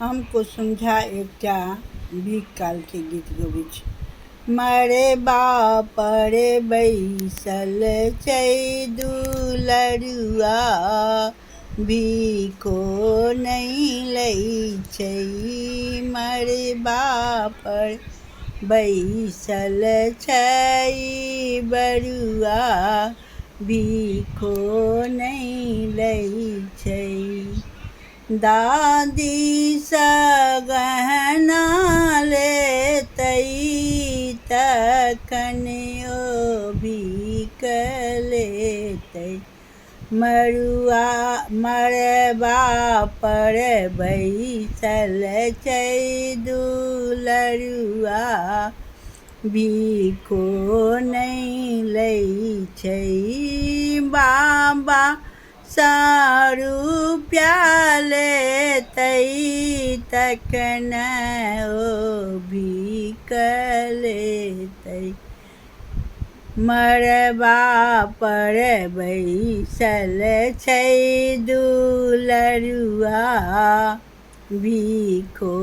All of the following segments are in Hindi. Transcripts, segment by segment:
हमको समझा एकटा बीक काल के गीत गबै छी। मरे बाप रे बैसल छै दुलरुआ, भीखो नहीं लै छै। मरे बाप रे बैसल छै बरुआ, भीखो नहीं लै छै। दादी सँ गहना लेतै तखन ओ भीख लेतै। मरबा पर बैसल छै दुलरुआ, भीखो नहीं लै छै। बाबा सँ रुपया लेतै तखन ओ भीख लेतै। मरबा पर बैसल छै दुलरुआ, भीखो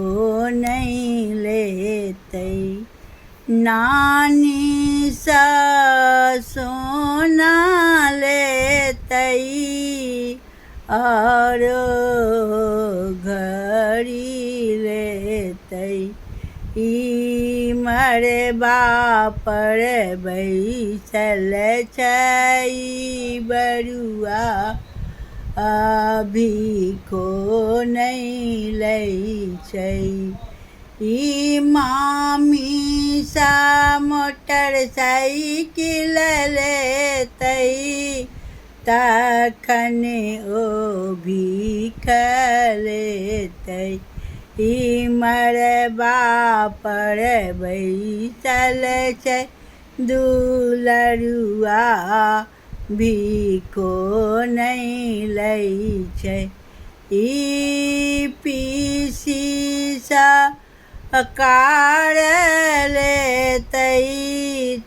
नहीं लेतै। नानी सँ सोना लेतै औरो घड़ी लेतै। ई मरबा पर बैसल छै बरुआ, भीखो नहीं लै छै। ई मामी सँ मोटरसाइकिल लेतै तखन ओ भीख लेतै। ई मरबा पर बैसल छै दुलरुआ, भीखो नहीं लै छै। ई पीसी सँ कार लेतै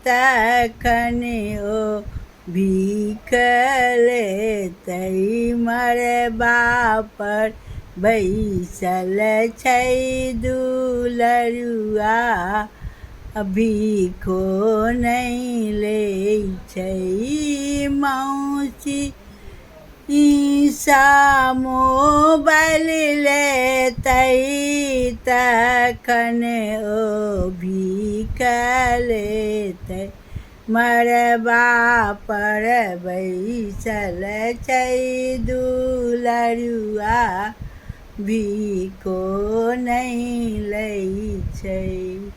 तखन ओ भीख लेतै। मरबा पर बैसल छै दुलरुआ, भीखो नहीं लै छै। मौसी सँ मोबाइल लेतै तखन ओ भीख लेतै। मरबा पर बैसल छै दुलरुआ, भीखो नहीं लै छै।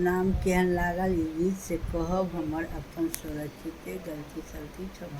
नाम केहन लागल ई गीत से कहब। हमर अपन सुरक्षित गलती सलती क्षमा।